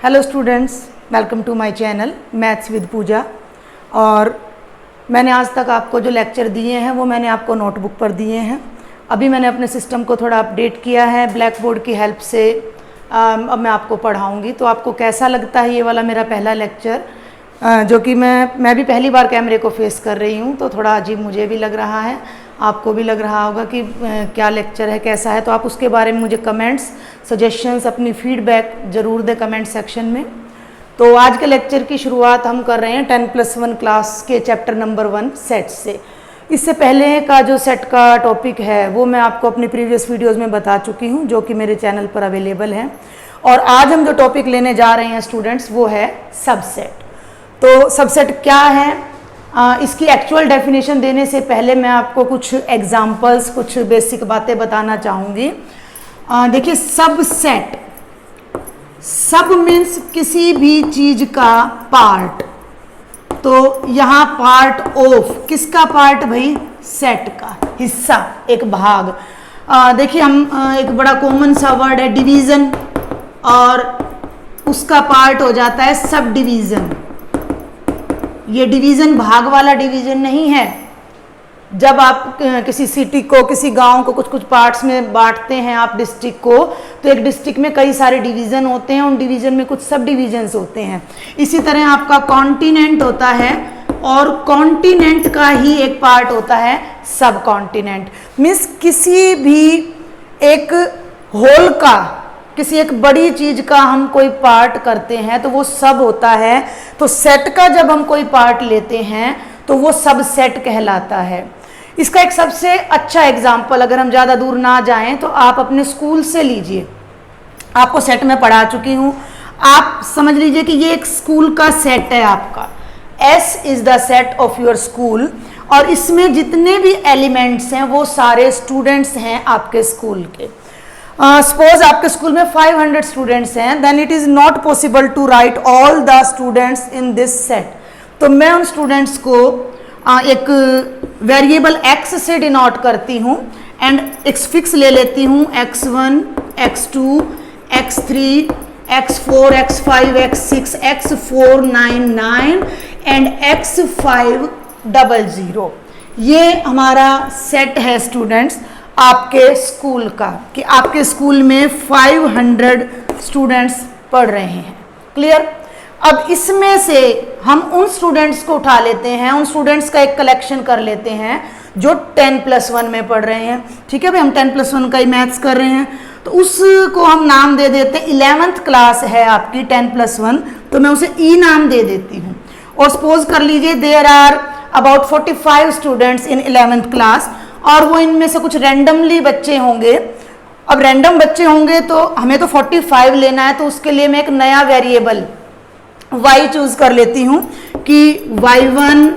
Hello students, welcome to my channel maths with Pooja. और मैंने आज तक आपको जो लेक्चर दिए हैं वो मैंने आपको नोटबुक पर दिए हैं। अभी मैंने अपने सिस्टम को थोड़ा अपडेट किया है ब्लैक बोर्ड की हेल्प से। अब मैं आपको पढ़ाऊंगी तो आपको कैसा लगता है ये वाला मेरा पहला लेक्चर, जो कि मैं भी पहली बार कैमरे को फेस कर रही हूँ, तो थोड़ा अजीब मुझे भी लग रहा है, आपको भी लग रहा होगा कि क्या लेक्चर है, कैसा है। तो आप उसके बारे में मुझे कमेंट्स, सजेशंस, अपनी फीडबैक ज़रूर दें कमेंट सेक्शन में। तो आज के लेक्चर की शुरुआत हम कर रहे हैं 10+1 क्लास के चैप्टर नंबर 1 सेट से। इससे पहले का जो सेट का टॉपिक है वो मैं आपको अपनी प्रीवियस वीडियोज़ में बता चुकी हूँ, जो कि मेरे चैनल पर अवेलेबल है। और आज हम जो टॉपिक लेने जा रहे हैं स्टूडेंट्स वो है सबसेट। तो सबसेट क्या है, इसकी एक्चुअल डेफिनेशन देने से पहले मैं आपको कुछ एग्जाम्पल्स, कुछ बेसिक बातें बताना चाहूँगी। देखिए, सबसेट, सब मीन्स किसी भी चीज़ का पार्ट। तो यहाँ पार्ट ऑफ, किसका पार्ट भाई? सेट का हिस्सा, एक भाग। देखिए, हम एक बड़ा कॉमन सा वर्ड है डिवीज़न, और उसका पार्ट हो जाता है सब डिवीज़न। ये डिवीज़न भाग वाला डिवीज़न नहीं है। जब आप किसी सिटी को, किसी गांव को कुछ कुछ पार्ट्स में बांटते हैं आप डिस्ट्रिक्ट को, तो एक डिस्ट्रिक्ट में कई सारे डिवीज़न होते हैं, उन डिवीज़न में कुछ सब डिवीज़न्स होते हैं। इसी तरह आपका कॉन्टिनेंट होता है, और कॉन्टिनेंट का ही एक पार्ट होता है सब कॉन्टिनेंट। मीन्स किसी भी एक होल का, किसी एक बड़ी चीज का हम कोई पार्ट करते हैं तो वो सब होता है। तो सेट का जब हम कोई पार्ट लेते हैं तो वो सब सेट कहलाता है। इसका एक सबसे अच्छा एग्जाम्पल, अगर हम ज़्यादा दूर ना जाएं तो आप अपने स्कूल से लीजिए। आपको सेट में पढ़ा चुकी हूँ, आप समझ लीजिए कि ये एक स्कूल का सेट है आपका। S is the set of your school, और इसमें जितने भी एलिमेंट्स हैं वो सारे स्टूडेंट्स हैं आपके स्कूल के। सपोज आपके स्कूल में 500 स्टूडेंट्स हैं, then it is not possible to write all the students in this set. तो मैं उन स्टूडेंट्स को एक वेरिएबल x से डिनोट करती हूँ, एंड एक फिक्स ले लेती हूँ x1, x2, x3, x4, x5, x6, x499 and x500। ये हमारा सेट है स्टूडेंट्स आपके स्कूल का, कि आपके स्कूल में 500 स्टूडेंट्स पढ़ रहे हैं। क्लियर? अब इसमें से हम उन स्टूडेंट्स को उठा लेते हैं, उन स्टूडेंट्स का एक कलेक्शन कर लेते हैं जो 10+1 में पढ़ रहे हैं। ठीक है भाई, हम 10+1 का ही मैथ्स कर रहे हैं, तो उसको हम नाम दे देते हैं। 11th क्लास है आपकी 10+1, तो मैं उसे ई नाम दे देती हूँ। और सपोज कर लीजिए there are about 45 students in 11th class, और वो इनमें से कुछ रैंडमली बच्चे होंगे। अब रैंडम बच्चे होंगे तो हमें तो 45 लेना है, तो उसके लिए मैं एक नया वेरिएबल y चूज कर लेती हूँ कि y1,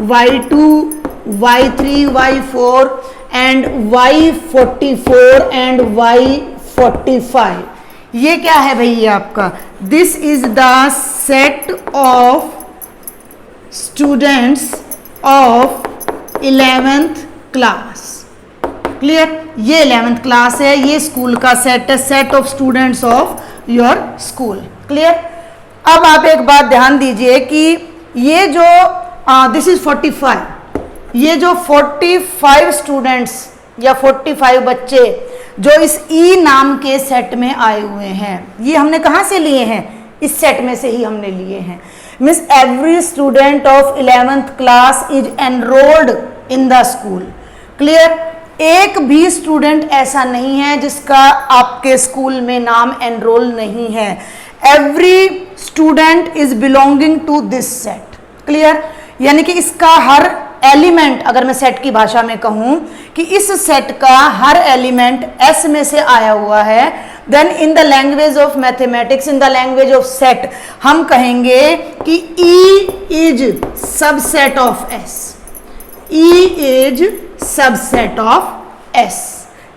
y2, y3, y4 and y44 and y45। ये क्या है भाई? ये आपका this is the set of students of 11th class. Clear? ये 11th क्लास है, ये स्कूल का सेट है, set of students of your school. Clear? अब आप एक बात ध्यान दीजिए कि ये जो दिस इज 45, ये जो 45 स्टूडेंट्स या 45 बच्चे जो इस ई नाम के सेट में आए हुए हैं, ये हमने कहाँ से लिए हैं? इस सेट में से ही हमने लिए हैं। Means every student of 11th class is enrolled in the school. Clear? एक भी स्टूडेंट ऐसा नहीं है जिसका आपके स्कूल में नाम एनरोल नहीं है। Every student is belonging to this set. Clear? यानी कि इसका हर एलिमेंट, अगर मैं सेट की भाषा में कहूं कि इस सेट का हर एलिमेंट S में से आया हुआ है, then in the language of mathematics, in the language of set, हम कहेंगे कि E is subset of S। E is subset of S।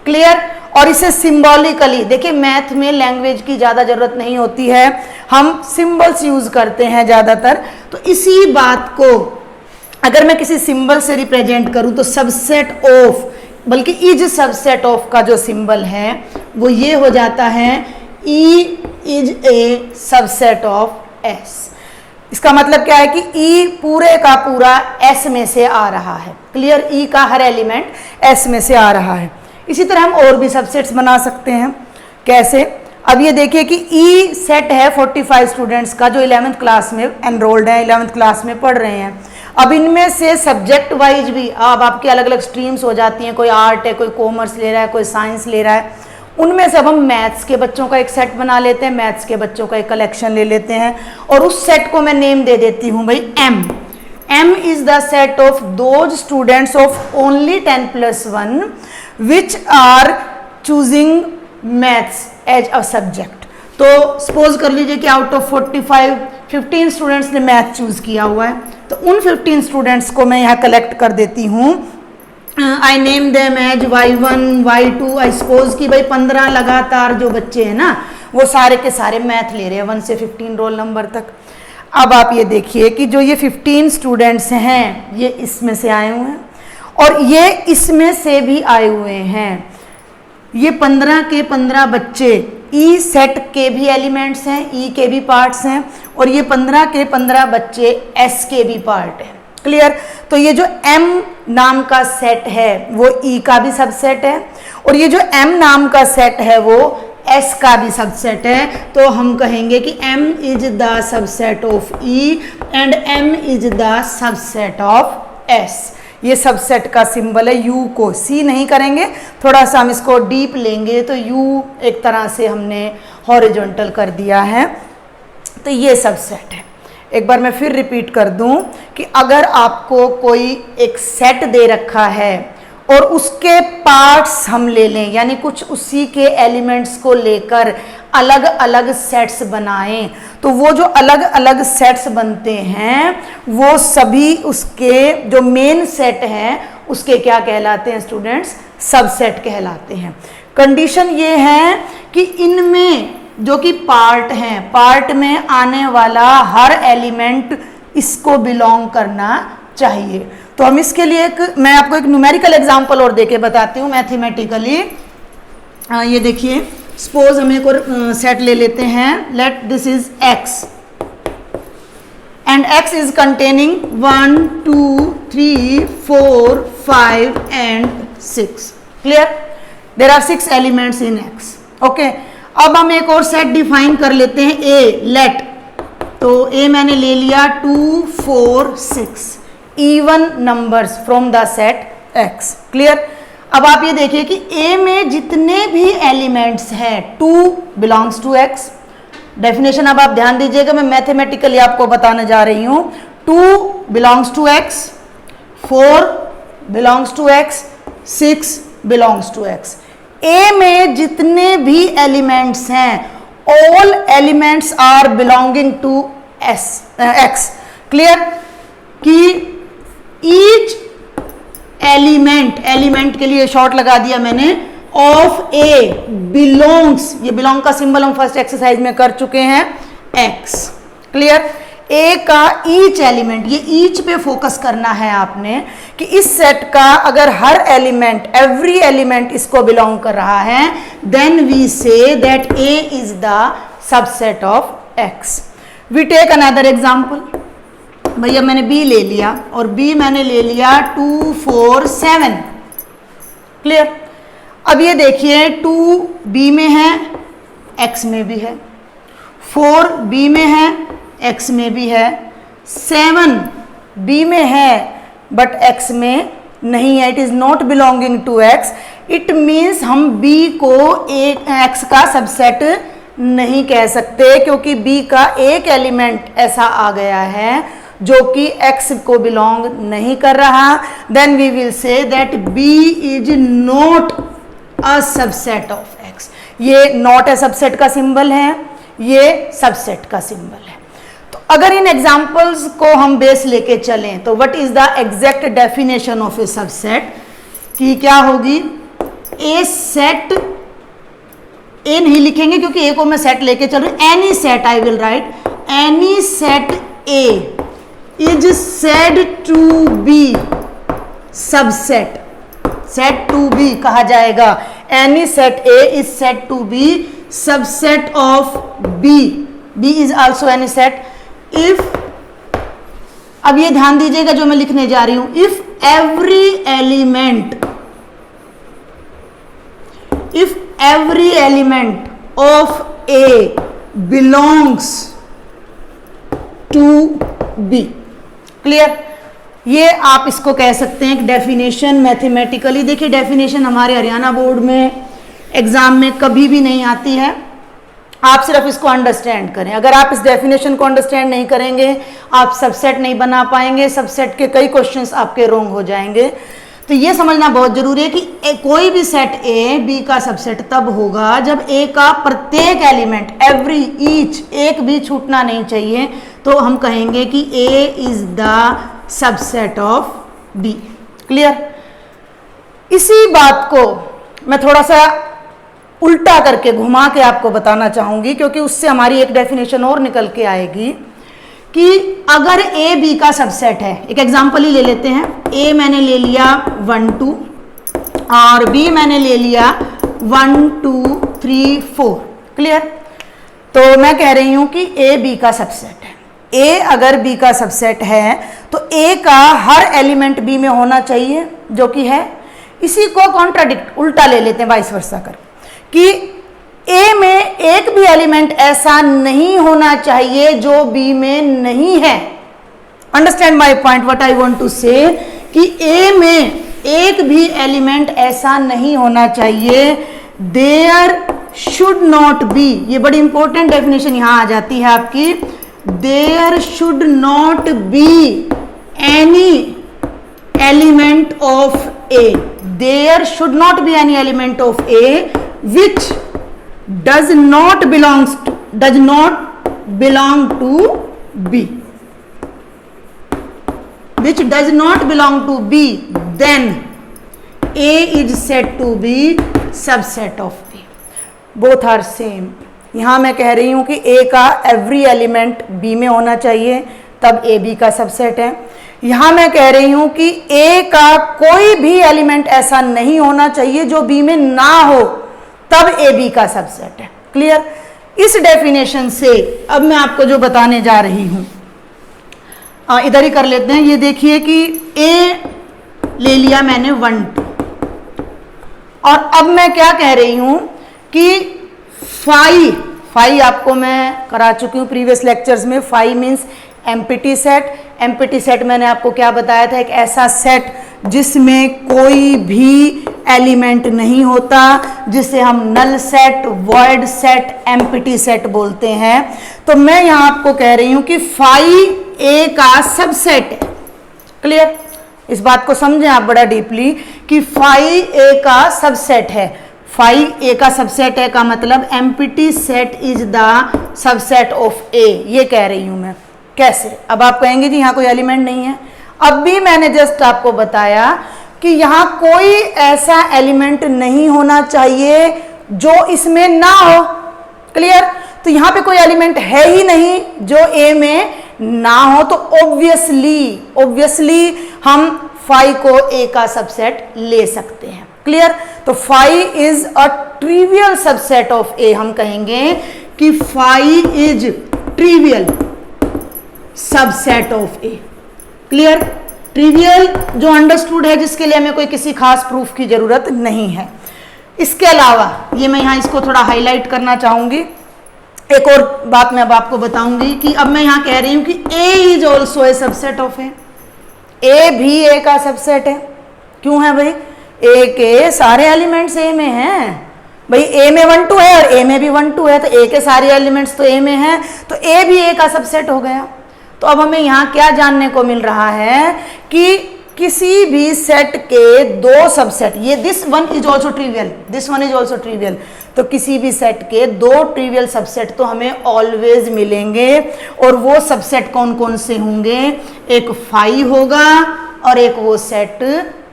Clear? और इसे सिंबॉलिकली, देखिए मैथ में लैंग्वेज की ज़्यादा ज़रूरत नहीं होती है, हम सिंबल्स यूज़ करते हैं ज़्यादातर। तो इसी बात को अगर मैं किसी सिंबल से रिप्रेजेंट करूं तो सबसेट ऑफ, बल्कि इज सबसेट ऑफ का जो सिंबल है वो ये हो जाता है E is a subset of S। इसका मतलब क्या है कि E पूरे का पूरा S में से आ रहा है। क्लियर, E का हर एलिमेंट S में से आ रहा है। इसी तरह हम और भी सबसेट्स बना सकते हैं। कैसे? अब ये देखिए कि E सेट है 45 स्टूडेंट्स का जो 11th क्लास में एनरोल्ड है, 11th क्लास में पढ़ रहे हैं। अब इनमें से सब्जेक्ट वाइज भी अब आपकी अलग अलग स्ट्रीम्स हो जाती हैं, कोई आर्ट है, कोई कॉमर्स ले रहा है, कोई साइंस ले रहा है। उनमें से अब हम मैथ्स के बच्चों का एक सेट बना लेते हैं, मैथ्स के बच्चों का एक कलेक्शन ले लेते हैं और उस सेट को मैं नेम दे देती हूँ भाई M। M is the set of those students of only 10+1 which are choosing maths as a subject. तो सपोज कर लीजिए कि आउट ऑफ 45 15 स्टूडेंट्स ने मैथ चूज किया हुआ है, तो उन 15 स्टूडेंट्स को मैं यहाँ कलेक्ट कर देती हूँ। I name them as Y1 Y2। I suppose कि भाई 15 लगातार जो बच्चे हैं ना वो सारे के सारे मैथ ले रहे हैं 1 से 15 रोल नंबर तक। अब आप ये देखिए कि जो ये 15 स्टूडेंट्स हैं ये इसमें से आए हुए हैं और ये इसमें से भी आए हुए हैं। ये 15 के 15 बच्चे E सेट के भी एलिमेंट्स हैं, E के भी पार्ट्स हैं और ये 15 के 15 बच्चे S के भी पार्ट हैं। क्लियर? तो ये जो M नाम का सेट है वो E का भी सबसेट है और ये जो M नाम का सेट है वो S का भी सबसेट है। तो हम कहेंगे कि M is the subset of E and M is the subset of S। ये सबसेट का सिंबल है। U को C नहीं करेंगे, थोड़ा सा हम इसको डीप लेंगे तो U एक तरह से हमने हॉरिजॉन्टल कर दिया है। तो ये सबसेट है। एक बार मैं फिर रिपीट कर दूं कि अगर आपको कोई एक सेट दे रखा है और उसके पार्ट्स हम ले लें, यानी कुछ उसी के एलिमेंट्स को लेकर अलग अलग सेट्स बनाएं, तो वो जो अलग अलग सेट्स बनते हैं वो सभी उसके जो मेन सेट हैं उसके क्या कहलाते हैं स्टूडेंट्स? सबसेट कहलाते हैं। कंडीशन ये है कि इनमें जो कि पार्ट हैं, पार्ट में आने वाला हर एलिमेंट इसको बिलोंग करना चाहिए। तो हम इसके लिए मैं आपको एक न्यूमेरिकल एग्जांपल और देके बताती हूँ मैथमेटिकली। ये देखिए, सपोज हम एक और सेट ले लेते हैं। Let this is X and X is containing 1 2 3 4 5 and 6। Clear? There are 6 elements in X। Okay, अब हम एक और सेट डिफाइन कर लेते हैं A। लेट, तो A मैंने ले लिया 2 4 6 even numbers from the set X। Clear? अब आप ये देखिए कि A में जितने भी एलिमेंट्स हैं 2 बिलोंग्स टू X। डेफिनेशन अब आप ध्यान दीजिएगा, मैं मैथमेटिकली आपको बताने जा रही हूं। 2 belongs to X, 4 belongs to X, 6 belongs to X। A में जितने भी एलिमेंट्स हैं all elements are belonging to X। Clear? कि ईच एलिमेंट के लिए शॉर्ट लगा दिया मैंने, ऑफ A बिलोंग्स, ये बिलोंग का सिंबल हम फर्स्ट एक्सरसाइज में कर चुके हैं, X। क्लियर? A का ईच एलिमेंट, ये ईच पे फोकस करना है आपने कि इस सेट का अगर हर एलिमेंट, एवरी एलिमेंट इसको बिलोंग कर रहा है, then we say that A is the subset of X। We take another example. भैया मैंने B ले लिया और B मैंने ले लिया 2 4 7। क्लियर? अब ये देखिए 2 B में है, X में भी है, 4 B में है, X में भी है, 7 B में है बट X में नहीं है, it is not belonging to X। It means हम B को एक X का सबसेट नहीं कह सकते क्योंकि B का एक एलिमेंट ऐसा आ गया है जो कि X को बिलोंग नहीं कर रहा। Then we will say that B is not a subset of X। ये नॉट ए सबसेट का सिंबल है, ये सबसेट का सिंबल है। तो अगर इन एग्जांपल्स को हम बेस लेके चलें तो what is the exact definition of A subset की क्या होगी? ए सेट, ए नहीं लिखेंगे क्योंकि ए को मैं सेट लेके चल रही हूं, any set I will write, any set A is said to be subset. Set to be कहा जाएगा, any set A is said to be subset of B, B is also any set if, अब ये ध्यान दीजिएगा जो मैं लिखने जा रही हूं, if every element of A belongs to B. Clear? ये आप इसको कह सकते हैं डेफिनेशन मैथमेटिकली। देखिए डेफिनेशन हमारे हरियाणा बोर्ड में एग्जाम में कभी भी नहीं आती है, आप सिर्फ इसको अंडरस्टैंड करें। अगर आप इस डेफिनेशन को अंडरस्टैंड नहीं करेंगे आप सबसेट नहीं बना पाएंगे, सबसेट के कई क्वेश्चंस आपके रॉन्ग हो जाएंगे। तो ये समझना बहुत जरूरी है कि कोई भी सेट ए बी का सबसेट तब होगा जब ए का प्रत्येक एलिमेंट, एवरी ईच, एक भी छूटना नहीं चाहिए, तो हम कहेंगे कि A is the subset of B. Clear? इसी बात को मैं थोड़ा सा उल्टा करके घुमा के आपको बताना चाहूंगी, क्योंकि उससे हमारी एक डेफिनेशन और निकल के आएगी कि अगर ए बी का सबसेट है, एक एग्जांपल ही ले लेते हैं, ए मैंने ले लिया 1 2 और बी मैंने ले लिया 1 2 3 4। क्लियर? तो मैं कह रही हूं कि ए बी का सबसेट है। ए अगर बी का सबसेट है तो ए का हर एलिमेंट बी में होना चाहिए, जो कि है। इसी को कॉन्ट्राडिक्ट उल्टा ले लेते हैं, वाइस वर्सा कर, कि ए में एक भी एलिमेंट ऐसा नहीं होना चाहिए जो बी में नहीं है। Understand my point, what I want to say, कि ए में एक भी एलिमेंट ऐसा नहीं होना चाहिए, देयर शुड नॉट बी, ये बड़ी इंपॉर्टेंट डेफिनेशन यहां आ जाती है आपकी, there should not be any element of A, there should not be any element of A which does not belong to B, which does not belong to B, then A is said to be subset of B. Both are same. यहां मैं कह रही हूं कि A का every element B में होना चाहिए, तब A B का सबसेट है। यहां मैं कह रही हूं कि A का कोई भी एलिमेंट ऐसा नहीं होना चाहिए जो B में ना हो, तब ए बी का सबसेट है। क्लियर? इस डेफिनेशन से अब मैं आपको जो बताने जा रही हूं इधर ही कर लेते हैं। ये देखिए कि ए ले लिया मैंने 1 2 और अब मैं क्या कह रही हूं कि फाई आपको मैं करा चुकी हूं प्रीवियस लेक्चर्स में। Phi means empty set. Empty set मैंने आपको क्या बताया था, एक ऐसा सेट जिसमें कोई भी एलिमेंट नहीं होता, जिसे हम null set, void set, empty set बोलते हैं। तो मैं यहां आपको कह रही हूं कि फाई ए का सबसेट है। क्लियर? इस बात को समझें आप बड़ा डीपली कि फाई ए का सबसेट है। फाई ए का सबसेट है का मतलब empty set is the subset of A, ये कह रही हूं मैं। कैसे? अब आप कहेंगे जी यहां कोई एलिमेंट नहीं है। अब भी मैंने जस्ट आपको बताया कि यहां कोई ऐसा एलिमेंट नहीं होना चाहिए जो इसमें ना हो। क्लियर? तो यहां पे कोई एलिमेंट है ही नहीं जो ए में ना हो, तो ऑब्वियसली हम फाई को ए का सबसेट ले सकते हैं। क्लियर? तो phi is a trivial subset of A. हम कहेंगे कि phi is trivial subset of A. Clear? Trivial जो अंडरस्टूड है, जिसके लिए हमें कोई किसी खास प्रूफ की जरूरत नहीं है। इसके अलावा ये मैं यहां इसको थोड़ा हाईलाइट करना चाहूंगी। एक और बात मैं अब आपको बताऊंगी कि अब मैं यहां कह रही हूं कि A is also a subset of A. A भी ए का सबसेट है। क्यों है भाई? ए के सारे एलिमेंट्स ए में हैं। भाई ए में 1 2 है और ए में भी 1 2 है, तो ए के सारे एलिमेंट्स तो ए में हैं, तो ए भी ए का सबसेट हो गया। तो अब हमें यहाँ क्या जानने को मिल रहा है कि किसी भी सेट के दो सबसेट, ये this one is also trivial, this one is also trivial, तो किसी भी सेट के दो ट्रिवियल सबसेट तो हमें ऑलवेज मिलेंगे। और वो सबसेट कौन कौन से होंगे? एक फाई होगा और एक वो सेट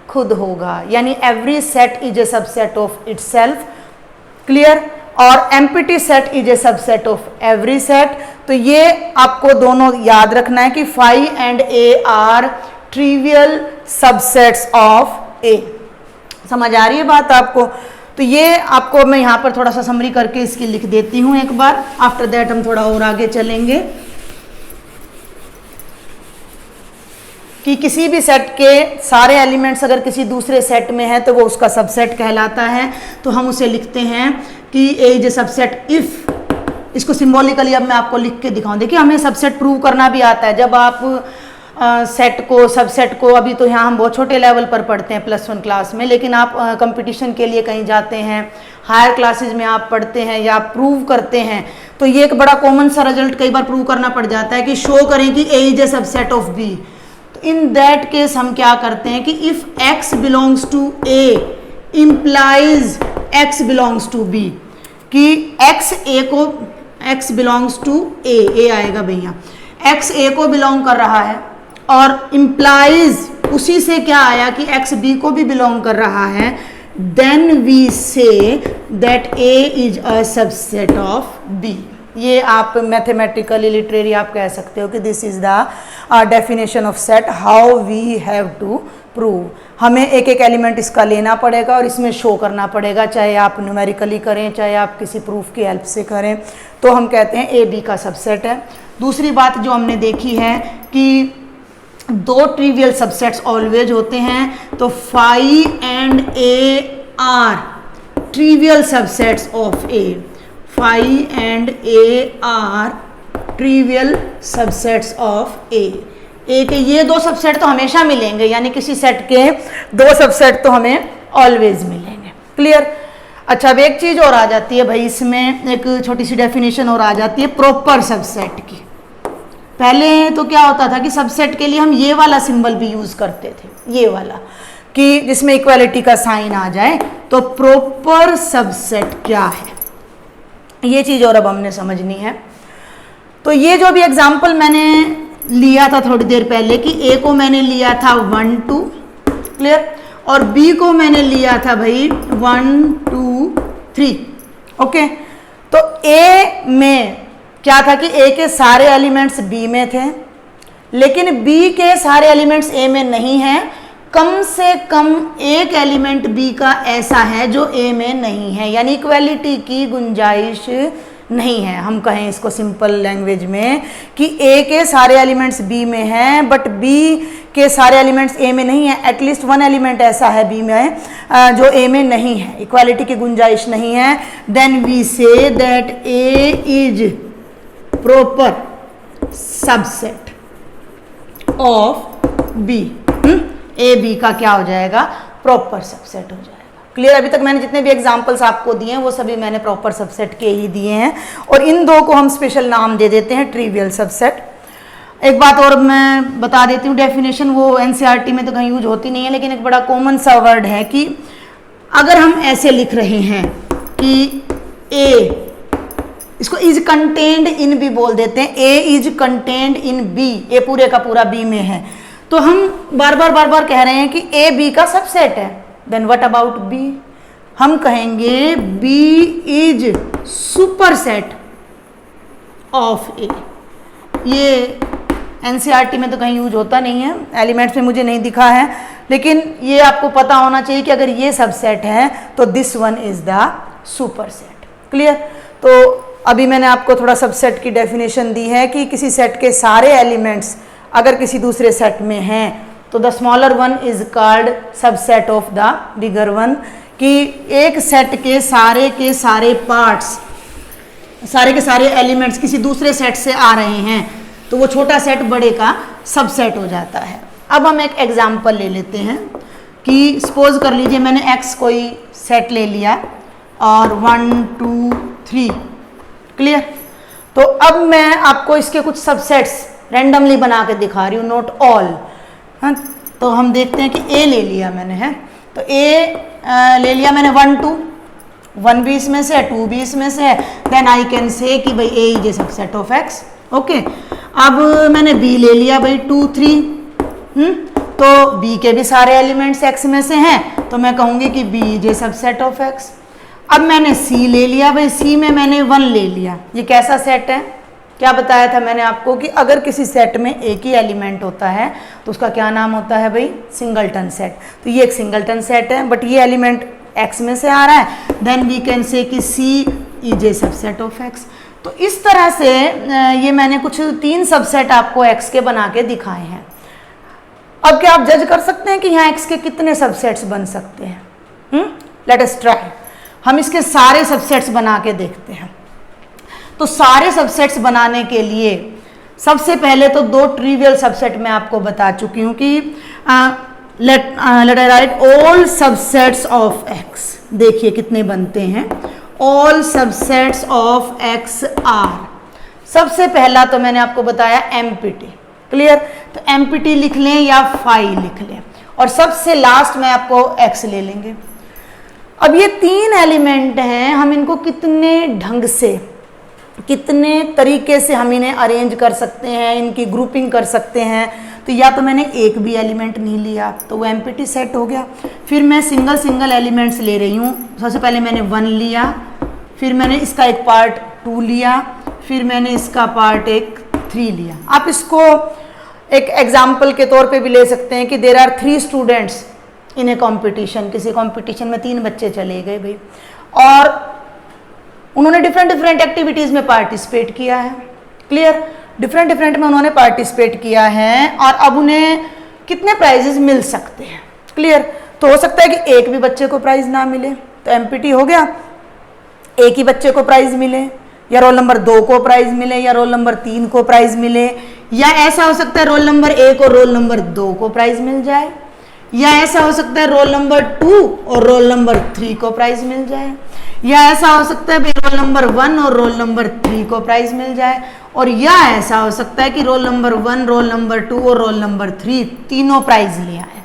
खुद होगा, यानी every set is a subset of itself. Clear? और empty set is a subset of every set. तो ये आपको दोनों याद रखना है कि phi and A are trivial subsets of A. समझ आ रही है बात आपको? तो ये आपको मैं यहाँ पर थोड़ा सा समरी करके इसकी लिख देती हूँ एक बार, आफ्टर दैट हम थोड़ा और आगे चलेंगे कि किसी भी सेट के सारे एलिमेंट्स अगर किसी दूसरे सेट में है तो वो उसका सबसेट कहलाता है। तो हम उसे लिखते हैं कि A is a subset if, इसको सिंबॉलिकली अब मैं आपको लिख के दिखाऊं। देखिए हमें सबसेट प्रूव करना भी आता है। जब आप सेट को सबसेट को, अभी तो यहाँ हम बहुत छोटे लेवल पर पढ़ते हैं +1 क्लास में, लेकिन आप कंपटीशन के लिए कहीं जाते हैं, हायर क्लासेज में आप पढ़ते हैं या आप प्रूव करते हैं, तो ये एक बड़ा कॉमन सा रिजल्ट कई बार प्रूव करना पड़ जाता है कि शो करें कि A is a subset of B. तो इन दैट केस हम क्या करते हैं कि if x belongs to A implies x belongs to B, कि x बिलोंग्स टू ए आएगा भैया, x a को बिलोंग कर रहा है और इम्प्लाइज उसी से क्या आया कि x b को भी बिलोंग कर रहा है, then we say that a is a subset of b। ये आप मैथमेटिकली लिटरेरी आप कह सकते हो कि this is the definition of set, how we have to prove. हमें एक एक एलिमेंट इसका लेना पड़ेगा और इसमें शो करना पड़ेगा, चाहे आप न्यूमेरिकली करें चाहे आप किसी प्रूफ की हेल्प से करें, तो हम कहते हैं ए बी का सबसेट है। दूसरी बात जो हमने देखी है कि दो ट्रिवियल सबसेट्स ऑलवेज होते हैं, तो phi and A are trivial subsets of A, phi and A are trivial subsets of A. A के ये दो सबसेट तो हमेशा मिलेंगे, यानी किसी सेट के दो सबसेट तो हमें ऑलवेज मिलेंगे। क्लियर? अच्छा, अब एक चीज और आ जाती है भाई, इसमें एक छोटी सी डेफिनेशन और आ जाती है प्रॉपर सबसेट की। पहले तो क्या होता था कि सबसेट के लिए हम ये वाला सिंबल भी यूज करते थे, ये वाला, कि जिसमें इक्वालिटी का साइन आ जाए। तो प्रॉपर सबसेट क्या है, ये चीज और अब हमने समझनी है। तो ये जो भी एग्जांपल मैंने लिया था थोड़ी देर पहले कि ए को मैंने लिया था 1 2, क्लियर, और बी को मैंने लिया था भाई 1 2 3, ओके। तो ए में क्या था कि ए के सारे एलिमेंट्स बी में थे, लेकिन बी के सारे एलिमेंट्स ए में नहीं हैं। कम से कम एक एलिमेंट बी का ऐसा है जो ए में नहीं है, यानी इक्वालिटी की गुंजाइश नहीं है। हम कहें इसको सिंपल लैंग्वेज में कि ए के सारे एलिमेंट्स बी में हैं बट बी के सारे एलिमेंट्स ए में नहीं है। एटलीस्ट वन एलिमेंट ऐसा है बी में जो ए में नहीं है, इक्वालिटी की गुंजाइश नहीं है। Then we say that A is proper subset of B. A B का क्या हो जाएगा, प्रॉपर सबसेट हो जाएगा। क्लियर? अभी तक मैंने जितने भी एग्जांपल्स आपको दिए हैं वो सभी मैंने प्रॉपर सबसेट के ही दिए हैं, और इन दो को हम स्पेशल नाम दे देते हैं ट्रिवियल सबसेट। एक बात और मैं बता देती हूँ, डेफिनेशन वो एनसीईआरटी में तो कहीं यूज होती नहीं है, लेकिन एक बड़ा कॉमन सा वर्ड है कि अगर हम ऐसे लिख रहे हैं कि ए, इसको इज कंटेन्ड इन बी बोल देते हैं, ए इज कंटेन्ड इन बी, ए पूरे का पूरा बी में है, तो हम बार बार कह रहे हैं कि ए बी का सबसेट है। Then what about B? हम कहेंगे B is superset of A. ये एनसीईआरटी में तो कहीं यूज होता नहीं है, एलिमेंट्स में मुझे नहीं दिखा है, लेकिन ये आपको पता होना चाहिए कि अगर ये सबसेट है तो this one is the superset. Clear? तो अभी मैंने आपको थोड़ा सबसेट की डेफिनेशन दी है कि किसी सेट के सारे एलिमेंट्स अगर किसी दूसरे सेट में हैं तो the smaller one is called subset of the bigger one, कि एक सेट के सारे पार्ट्स, सारे के सारे एलिमेंट्स किसी दूसरे सेट से आ रहे हैं तो वो छोटा सेट बड़े का सबसेट हो जाता है। अब हम एक एग्जांपल ले लेते हैं कि सपोज कर लीजिए मैंने x कोई सेट ले लिया और 1 2 3, क्लियर? तो अब मैं आपको इसके कुछ सबसेट्स रैंडमली बना के दिखा रही हूँ, नोट ऑल। हाँ, तो हम देखते हैं कि ए ले लिया मैंने, है तो ए ले लिया मैंने 1 2, 1 भी इसमें से है, 2 भी इसमें से है, देन आई कैन से कि भाई A is a subset of X. Okay, अब मैंने बी ले लिया भाई 2 3, तो बी के भी सारे एलिमेंट्स एक्स में से हैं, तो मैं कहूँगी कि B is a subset of X. अब मैंने सी ले लिया भाई, सी में मैंने 1 ले लिया। ये कैसा सेट है? क्या बताया था मैंने आपको कि अगर किसी सेट में एक ही एलिमेंट होता है तो उसका क्या नाम होता है भाई, सिंगलटन सेट। तो ये एक सिंगलटन सेट है, बट ये एलिमेंट x में से आ रहा है, देन वी कैन से कि c is a subset of x। तो इस तरह से ये मैंने कुछ 3 सबसेट आपको x के बना के दिखाए हैं। अब क्या आप जज कर सकते हैं कि यहाँ x के कितने सबसेट्स बन सकते हैं? Let us try. हम इसके सारे सबसेट्स बना के देखते हैं। तो सारे सबसेट्स बनाने के लिए सबसे पहले तो 2 ट्रिवियल सबसेट मैं आपको बता चुकी हूँ कि let I write all subsets of x। देखिए कितने बनते हैं, all subsets of x are. सबसे पहला तो मैंने आपको बताया एम्पिटी, क्लियर? तो एम्पिटी लिख लें या फाई लिख लें, और सबसे लास्ट में आपको x ले लेंगे। अब ये 3 एलिमेंट हैं, हम इनको कितने ढंग से, कितने तरीके से हम इन्हें अरेंज कर सकते हैं, इनकी ग्रुपिंग कर सकते हैं। तो या तो मैंने एक भी एलिमेंट नहीं लिया तो वो एम्पिटी सेट हो गया, फिर मैं सिंगल एलिमेंट्स ले रही हूँ। सबसे पहले मैंने 1 लिया, फिर मैंने इसका एक पार्ट 2 लिया, फिर मैंने इसका पार्ट एक 3 लिया। आप इसको एक एग्जाम्पल के तौर पे भी ले सकते हैं कि there are 3 students in a competition. किसी कॉम्पिटिशन में 3 बच्चे चले गए भाई, और उन्होंने डिफरेंट एक्टिविटीज़ में पार्टिसिपेट किया है, क्लियर? डिफरेंट में उन्होंने पार्टिसिपेट किया है, और अब उन्हें कितने प्राइजेस मिल सकते हैं, क्लियर? तो हो सकता है कि एक भी बच्चे को प्राइज ना मिले, तो एम्पिटी हो गया, एक ही बच्चे को प्राइज मिले, या रोल नंबर 2 को प्राइज मिले, या रोल नंबर 3 को प्राइज मिले, या ऐसा हो सकता है रोल नंबर 1 और रोल नंबर 2 को प्राइज मिल जाए, या ऐसा हो सकता है रोल नंबर 2 और रोल नंबर 3 को प्राइज मिल जाए, या ऐसा हो सकता है रोल नंबर 1 और रोल नंबर 3 को प्राइज मिल जाए, और या ऐसा हो सकता है कि रोल नंबर 1, रोल नंबर 2 और रोल नंबर 3 तीनों प्राइज ले आए।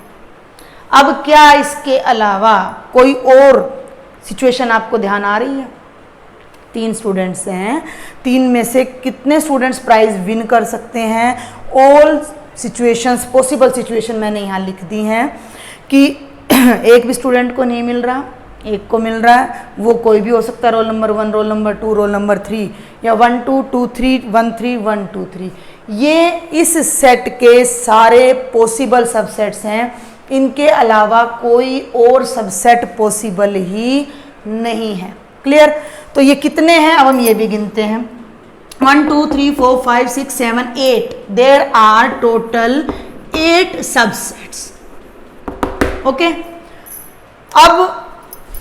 अब क्या इसके अलावा कोई और सिचुएशन आपको ध्यान आ रही है? 3 स्टूडेंट्स हैं, 3 में से कितने स्टूडेंट्स प्राइज विन कर सकते हैं? ऑल सिचुएशंस, पॉसिबल सिचुएशन मैंने यहाँ लिख दी हैं कि एक भी स्टूडेंट को नहीं मिल रहा, एक को मिल रहा है, वो कोई भी हो सकता है, roll number 1, roll number 2, roll number 3, या 1 2 2 3 1 3 1 2 3। ये इस सेट के सारे पॉसिबल सबसेट्स हैं, इनके अलावा कोई और सबसेट पॉसिबल ही नहीं है, क्लियर? तो ये कितने हैं अब हम ये भी गिनते हैं। 1 2 3 4 5 6 7 8। There are total 8 subsets, okay? अब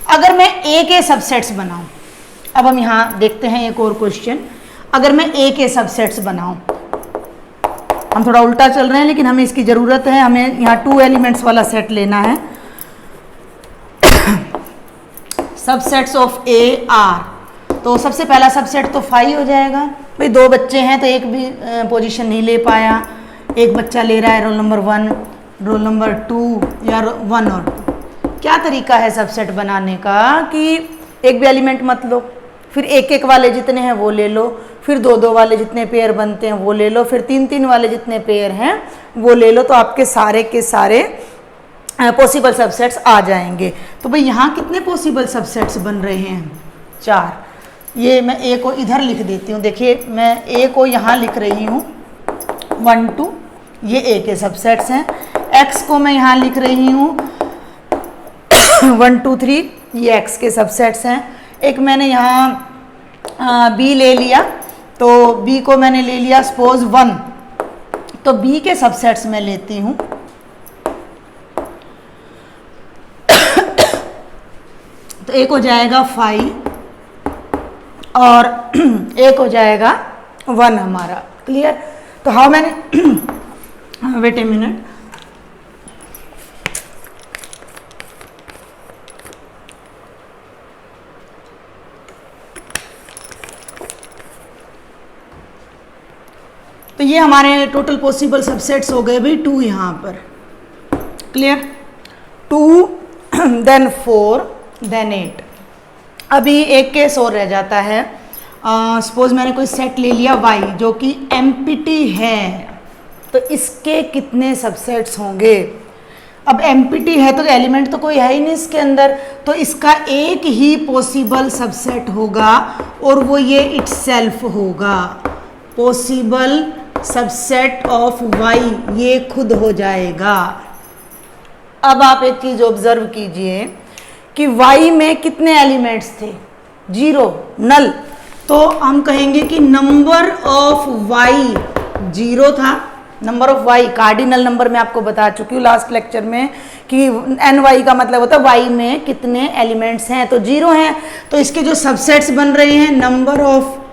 अगर मैं ए के सबसेट्स बनाऊं, अब हम यहाँ देखते हैं एक और क्वेश्चन। अगर मैं ए के सबसेट्स बनाऊं, हम थोड़ा उल्टा चल रहे हैं लेकिन हमें इसकी ज़रूरत है, हमें यहाँ 2 एलिमेंट्स वाला सेट लेना है। सबसेट्स ऑफ ए आर, तो सबसे पहला सबसेट तो 5 हो जाएगा भाई। 2 बच्चे हैं तो एक भी पोजीशन नहीं ले पाया, एक बच्चा ले रहा है रोल नंबर 1, रोल नंबर 2, या 1 और 2। क्या तरीका है सबसेट बनाने का कि एक भी एलिमेंट मत लो, फिर एक वाले जितने हैं वो ले लो, फिर 2 वाले जितने पेयर बनते हैं वो ले लो, फिर 3 वाले जितने पेयर हैं वो ले लो, तो आपके सारे के सारे पॉसिबल सबसेट्स आ जाएंगे। तो भाई यहाँ कितने पॉसिबल सबसेट्स बन रहे हैं? 4। ये मैं ए को इधर लिख देती हूँ, देखिए मैं ए को यहाँ लिख रही हूँ 1 2, ये ए के सबसेट्स हैं। एक्स को मैं यहाँ लिख रही हूँ 1 2 3, ये एक्स के सबसेट्स हैं। एक मैंने यहाँ बी ले लिया, तो बी को मैंने ले लिया सपोज 1, तो बी के सबसेट्स मैं लेती हूँ। तो एक हो जाएगा 5 और एक हो जाएगा 1 हमारा, क्लियर? तो हाउ मैंने वेट ए मिनट, तो ये हमारे टोटल पॉसिबल सबसेट्स हो गए भाई 2 यहाँ पर, क्लियर? 2 then 4 then 8। अभी एक केस और रह जाता है। सपोज मैंने कोई सेट ले लिया y जो कि एम्पिटी है, तो इसके कितने सबसेट्स होंगे? अब एम्पिटी है तो एलिमेंट तो कोई है ही नहीं इसके अंदर, तो इसका एक ही पॉसिबल सबसेट होगा और वो ये इटसेल्फ होगा। पॉसिबल सबसेट ऑफ y ये खुद हो जाएगा। अब आप एक चीज़ ऑब्जर्व कीजिए कि y में कितने एलिमेंट्स थे, 0, नल, तो हम कहेंगे कि नंबर ऑफ y 0 था। Number of y cardinal number मैं आपको बता चुकी हूँ लास्ट लेक्चर में कि ny का मतलब होता है y में कितने एलिमेंट्स हैं, तो 0 हैं। तो इसके जो सबसेट्स बन रहे हैं, नंबर ऑफ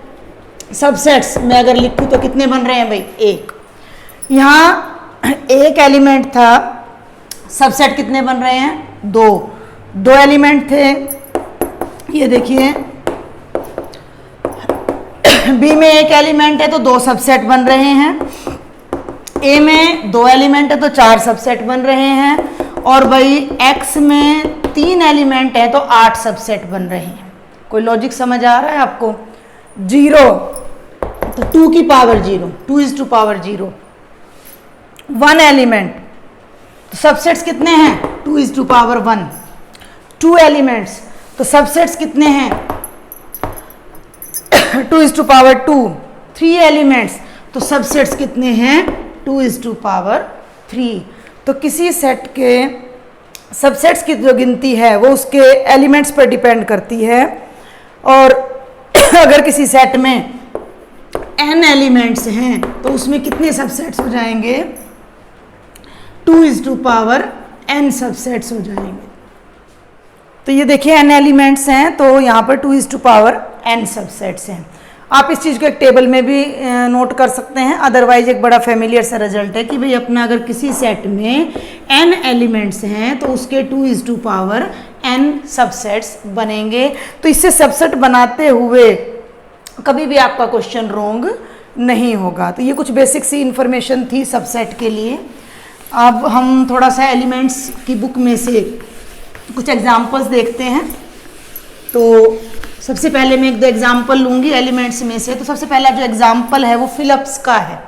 सबसेट्स मैं अगर लिखूँ तो कितने बन रहे हैं भाई, 1। यहाँ एक एलिमेंट था, सबसेट कितने बन रहे हैं, 2 एलिमेंट थे। ये देखिए B में एक एलिमेंट है तो 2 सबसेट बन रहे हैं, A में 2 एलिमेंट है तो 4 सबसेट बन रहे हैं, और भाई X में 3 एलिमेंट है तो 8 सबसेट बन रहे हैं। कोई लॉजिक समझ आ रहा है आपको? 0 तो 2 की power 0, 2 is to power 0। 1 element तो सबसेट्स कितने हैं, 2 is to power 1। 2 एलिमेंट्स तो सबसेट्स कितने हैं, 2 is to power 2। 3 एलिमेंट्स तो सबसेट्स कितने हैं, 2 is to power 3। तो किसी सेट के सबसेट्स की जो गिनती है वो उसके एलिमेंट्स पर डिपेंड करती है, और अगर किसी सेट में n एलिमेंट्स हैं तो उसमें कितने सबसेट्स हो जाएंगे, 2 is to power n subsets हो जाएंगे। तो ये देखिए n एलिमेंट्स हैं तो यहाँ पर 2 is to power n subsets हैं। आप इस चीज़ को एक टेबल में भी नोट कर सकते हैं, अदरवाइज एक बड़ा फेमिलियर सा रिजल्ट है कि भाई अपना अगर किसी सेट में n एलिमेंट्स हैं तो उसके 2 is to power n subsets बनेंगे। तो इससे सबसेट बनाते हुए कभी भी आपका क्वेश्चन रोंग नहीं होगा। तो ये कुछ बेसिक सी इंफॉर्मेशन थी सबसेट के लिए। अब हम थोड़ा सा एलिमेंट्स की बुक में से कुछ एग्जाम्पल्स देखते हैं। तो सबसे पहले मैं 1-2 एग्जाम्पल लूँगी एलिमेंट्स में से। तो सबसे पहला जो एग्जाम्पल है वो फिलिप्स का है।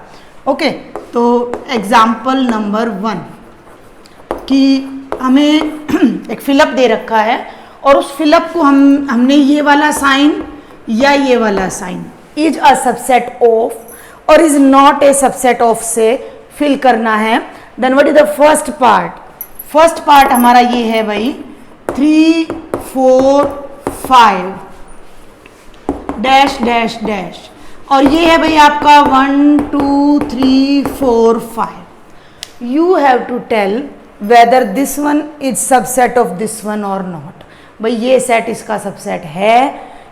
ओके, तो एग्जाम्पल नंबर 1 कि हमें एक फिलिप दे रखा है और उस फिलिप को हमने ये वाला साइन या ये वाला sign is a subset of और is not a subset of से फिल करना है। Then what is the first part? First part हमारा ये है भाई 3, 4, 5 डैश डैश डैश, और ये है भाई आपका 1, 2, 3, 4, 5। You have to tell whether this one is subset of this one और नॉट। भाई ये सेट इसका सबसेट है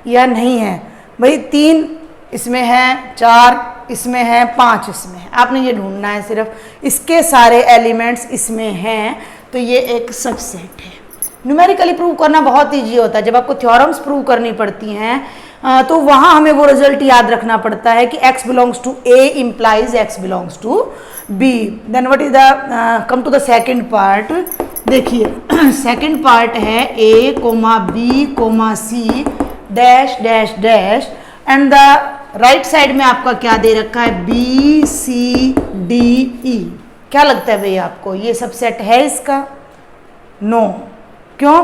या नहीं है। भाई 3 इसमें है, 4 इसमें है, 5 इसमें है। आपने ये ढूंढना है सिर्फ इसके सारे एलिमेंट्स इसमें हैं तो ये एक सबसेट है। न्यूमेरिकली प्रूव करना बहुत ईजी होता है। जब आपको थ्योरम्स प्रूव करनी पड़ती हैं तो वहाँ हमें वो रिजल्ट याद रखना पड़ता है कि x belongs to A implies x belongs to B। Then what is the come to the second part. देखिए सेकंड पार्ट है A, B, C dash dash dash, and the right side में आपका क्या दे रखा है, B, C, D, E। क्या लगता है भैया आपको ये सबसेट है इसका? नो। क्यों?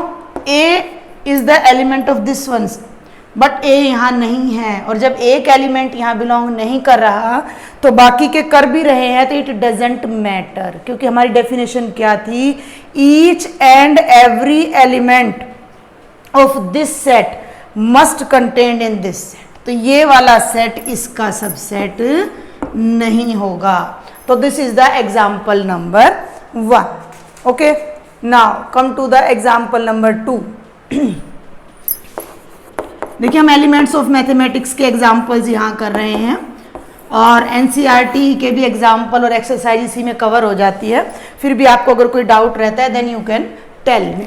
A is the element of this ones, but A यहाँ नहीं है, और जब एक एलिमेंट यहाँ बिलोंग नहीं कर रहा तो बाकी के कर भी रहे हैं तो इट डजेंट मैटर, क्योंकि हमारी डेफिनेशन क्या थी, each and every element of this set must contained in this set. तो ये वाला सेट इसका सबसेट नहीं होगा। तो this is the example number 1। Okay, now come to the example number 2। देखिए हम एलिमेंट्स ऑफ मैथमेटिक्स के एग्जाम्पल्स यहाँ कर रहे हैं और एनसीईआरटी के भी एग्जाम्पल और एक्सरसाइज इसी में कवर हो जाती है। फिर भी आपको अगर कोई डाउट रहता है then you can tell me.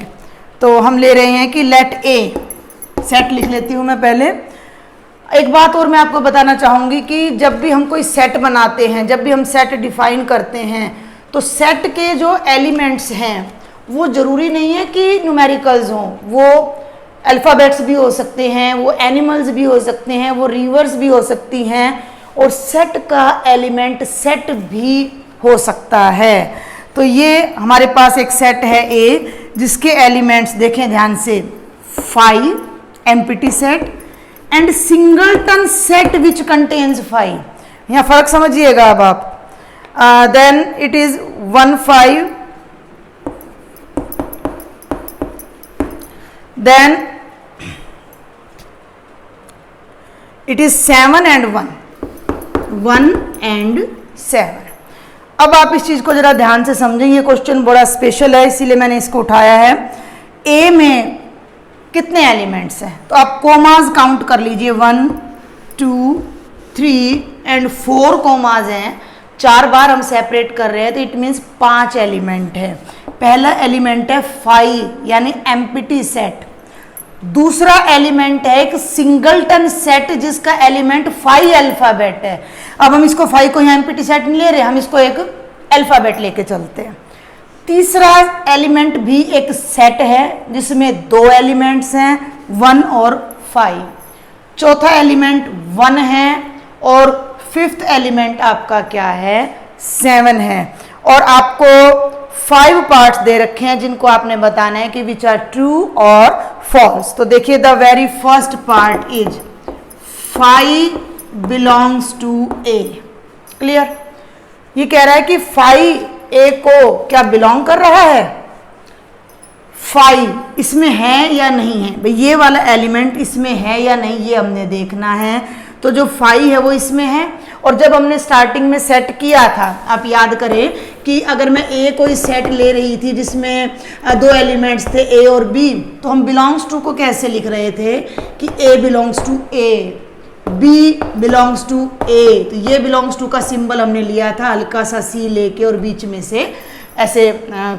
तो हम ले रहे हैं कि लेट ए, सेट लिख लेती हूँ मैं पहले। एक बात और मैं आपको बताना चाहूँगी कि जब भी हम कोई सेट बनाते हैं, जब भी हम सेट डिफाइन करते हैं, तो सेट के जो एलिमेंट्स हैं वो ज़रूरी नहीं है कि न्यूमेरिकल्स हों, वो अल्फ़ाबेट्स भी हो सकते हैं, वो एनिमल्स भी हो सकते हैं, वो रिवर्स भी हो सकती हैं, और सेट का एलिमेंट सेट भी हो सकता है। तो ये हमारे पास एक सेट है ए जिसके एलिमेंट्स देखें ध्यान से 5 empty set and singleton set which contains 5। यहाँ फर्क समझिएगा अब आप। Then it is 1, 5 then it is 7 and 1, 1 and 7। अब आप इस चीज को जरा ध्यान से समझें, ये क्वेश्चन बड़ा स्पेशल है इसीलिए मैंने इसको उठाया है। ए में कितने एलिमेंट्स हैं, तो आप कोमाज काउंट कर लीजिए, 1 2 3 and 4 कोमाज हैं, 4 बार हम सेपरेट कर रहे हैं तो इट मीन्स 5 एलिमेंट है। पहला एलिमेंट है 5 यानी एम्प्टी सेट, दूसरा एलिमेंट है एक सिंगलटन सेट जिसका एलिमेंट 5 अल्फाबेट है। अब हम इसको 5 को यहाँ एम्प्टी सेट नहीं ले रहे, हम इसको एक अल्फाबेट लेके चलते हैं। तीसरा एलिमेंट भी एक सेट है जिसमें 2 एलिमेंट्स हैं, 1 और 5। चौथा एलिमेंट 1 है और 5th एलिमेंट आपका क्या है, 7 है। और आपको 5 पार्ट्स दे रखे हैं जिनको आपने बताना है कि विच आर ट्रू और फॉल्स। तो देखिए the very first part is 5 belongs to A. Clear? ये कह रहा है कि 5 ए को क्या बिलोंग कर रहा है, 5 इसमें है या नहीं है। भाई ये वाला एलिमेंट इसमें है या नहीं ये हमने देखना है। तो जो 5 है वो इसमें है। और जब हमने स्टार्टिंग में सेट किया था, आप याद करें कि अगर मैं ए कोई सेट ले रही थी जिसमें 2 एलिमेंट्स थे ए और बी, तो हम बिलोंग्स टू को कैसे लिख रहे थे कि A belongs to A, B belongs to A. तो ये बिलोंग्स टू का सिंबल हमने लिया था हल्का सा सी लेके और बीच में से ऐसे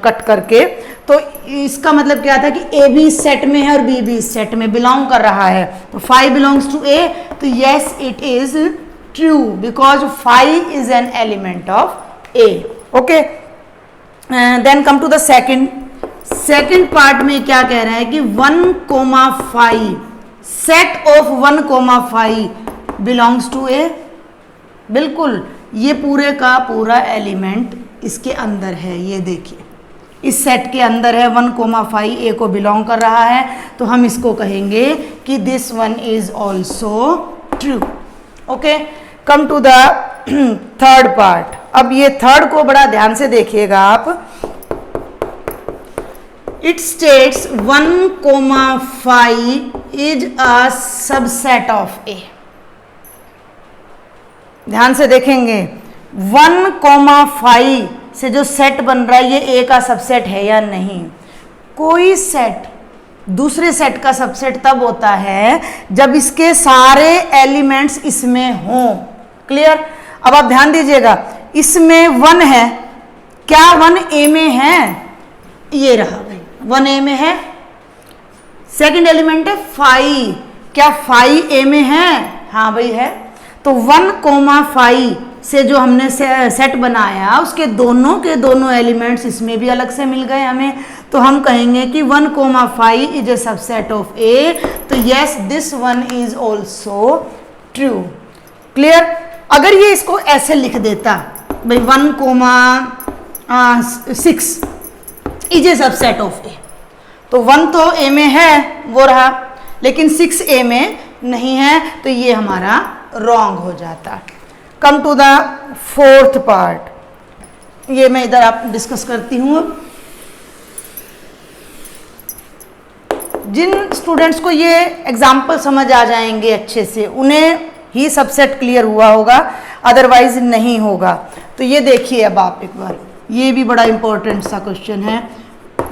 कट करके। तो इसका मतलब क्या था कि ए भी सेट में है और बी भी सेट में बिलोंग कर रहा है। तो 5 बिलोंग्स टू ए, तो yes it is true because 5 is an element of A. Okay, then come to the second part में क्या कह रहा है कि 1,5 set of 1,5 belongs to A. बिल्कुल, ये पूरे का पूरा एलिमेंट इसके अंदर है। ये देखिए इस सेट के अंदर है, 1,5 ए को बिलोंग कर रहा है। तो हम इसको कहेंगे कि this one is also true. Okay, come to the third part. अब ये थर्ड को बड़ा ध्यान से देखिएगा आप। It states 1,5 is a subset of A. ध्यान से देखेंगे 1,5 से जो सेट बन रहा है ये ए का सबसेट है या नहीं। कोई सेट दूसरे सेट का सबसेट तब होता है जब इसके सारे एलिमेंट्स इसमें हों। क्लियर? अब आप ध्यान दीजिएगा, इसमें 1 है, क्या 1 ए में है? ये रहा भाई, 1 ए में है। सेकंड एलिमेंट है 5, क्या 5 ए में है? हाँ भाई है। तो 1,5 से जो हमने सेट बनाया उसके दोनों के दोनों एलिमेंट्स इसमें भी अलग से मिल गए हमें। तो हम कहेंगे कि 1,5 इज ए सबसेट ऑफ ए। तो yes this one is also true. Clear? अगर ये इसको ऐसे लिख देता भाई 1,6 इज ए सबसेट ऑफ ए, तो 1 तो ए में है वो रहा, लेकिन 6 ए में नहीं है, तो ये हमारा रॉन्ग हो जाता। Come to the fourth part, ये मैं इधर आप डिस्कस करती हूँ। जिन स्टूडेंट्स को ये एग्जाम्पल समझ आ जाएंगे अच्छे से उन्हें ही सबसेट क्लियर हुआ होगा, अदरवाइज नहीं होगा। तो ये देखिए अब आप एक बार, ये भी बड़ा इंपॉर्टेंट सा क्वेश्चन है।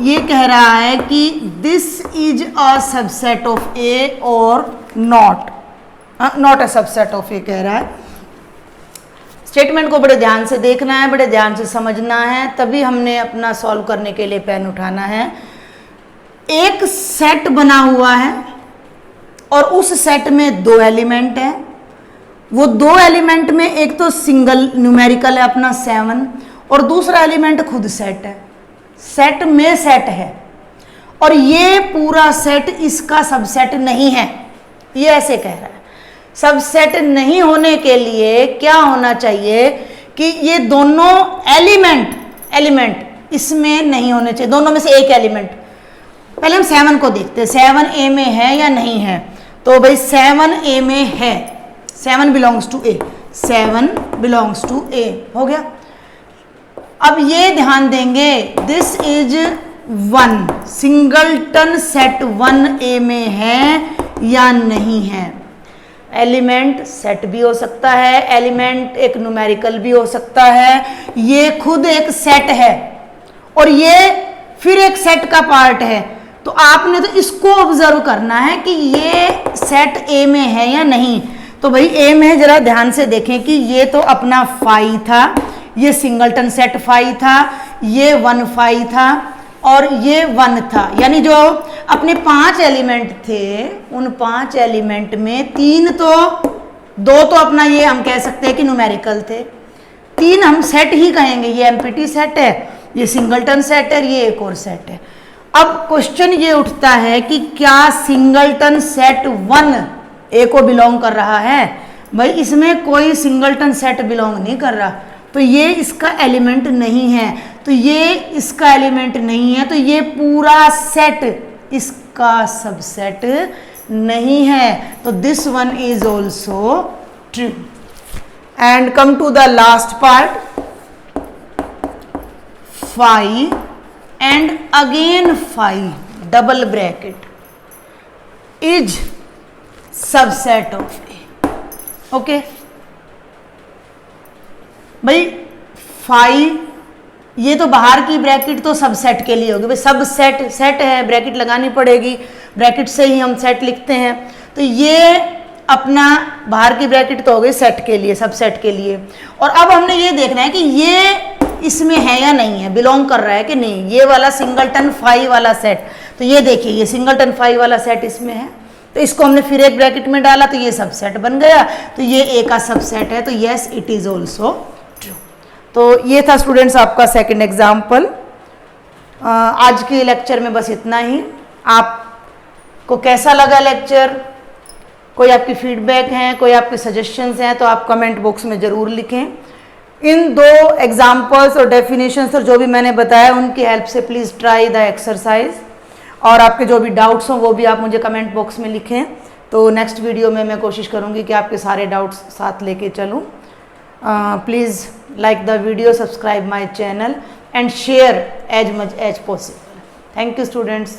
ये कह रहा है कि this is a subset of A और not a subset of A कह रहा है। स्टेटमेंट को बड़े ध्यान से देखना है, बड़े ध्यान से समझना है, तभी हमने अपना सॉल्व करने के लिए पेन उठाना है। एक सेट बना हुआ है और उस सेट में 2 एलिमेंट हैं। वो 2 एलिमेंट में एक तो सिंगल न्यूमेरिकल है अपना 7 और दूसरा एलिमेंट खुद सेट है। सेट में सेट है और ये पूरा सेट इसका सबसेट नहीं है। ये ऐसे कह रहा है सबसेट नहीं होने के लिए क्या होना चाहिए कि ये दोनों एलिमेंट इसमें नहीं होने चाहिए, दोनों में से एक एलिमेंट। पहले हम 7 को देखते हैं, 7 ए में है या नहीं है। तो भाई 7 ए में है, 7 belongs to A, 7 belongs to A हो गया। अब ये ध्यान देंगे this is one, singleton set 1A में है या नहीं है। एलिमेंट सेट भी हो सकता है, एलिमेंट एक न्यूमेरिकल भी हो सकता है, ये खुद एक सेट है और ये फिर एक सेट का पार्ट है। तो आपने तो इसको ऑब्जर्व करना है कि ये सेट ए में है या नहीं। तो भाई ए में है, जरा ध्यान से देखें कि ये तो अपना फाई था, ये सिंगलटन सेट फाई था, ये 1 फाई था और ये 1 था। यानी जो अपने 5 एलिमेंट थे, उन 5 एलिमेंट में 2 तो अपना ये हम कह सकते हैं कि न्यूमेरिकल थे, 3 हम सेट ही कहेंगे। ये एम्प्टी सेट है, ये सिंगलटन सेट है, ये एक और सेट है। अब क्वेश्चन ये उठता है कि क्या सिंगलटन सेट 1 ए को बिलोंग कर रहा है? भाई इसमें कोई सिंगलटन सेट बिलोंग नहीं कर रहा, तो ये इसका एलिमेंट नहीं है, तो ये इसका एलिमेंट नहीं है, तो ये पूरा सेट इसका सबसेट नहीं है। तो this one is also true. And come to the last part, phi and again phi double bracket is subset of A. Okay भाई, फाई ये तो बाहर की ब्रैकेट तो सबसेट के लिए होगी। भाई सब सेट सेट है, ब्रैकेट लगानी पड़ेगी, ब्रैकेट से ही हम सेट लिखते हैं। तो ये अपना बाहर की ब्रैकेट तो हो गई सेट के लिए, सबसेट के लिए। और अब हमने ये देखना है कि ये इसमें है या नहीं है, बिलोंग कर रहा है कि नहीं, ये वाला सिंगलटन फाई वाला सेट। तो ये देखिए, ये सिंगलटन फाई वाला सेट इसमें है, तो इसको हमने फिर एक ब्रैकेट में डाला तो ये सबसेट बन गया, तो ये ए का सबसेट है, तो yes it is also true. तो ये था स्टूडेंट्स आपका सेकंड एग्जाम्पल। आज के लेक्चर में बस इतना ही। आपको कैसा लगा लेक्चर, कोई आपकी फीडबैक है, कोई आपके सजेशंस हैं, तो आप कमेंट बॉक्स में ज़रूर लिखें। इन 2 एग्जाम्पल्स और डेफिनेशंस और जो भी मैंने बताया उनकी हेल्प से प्लीज़ ट्राई द एक्सरसाइज, और आपके जो भी डाउट्स हों वो भी आप मुझे कमेंट बॉक्स में लिखें। तो नेक्स्ट वीडियो में मैं कोशिश करूँगी कि आपके सारे डाउट्स साथ लेके चलूँ। Please like the video, subscribe my channel and share as much as possible. Thank you students.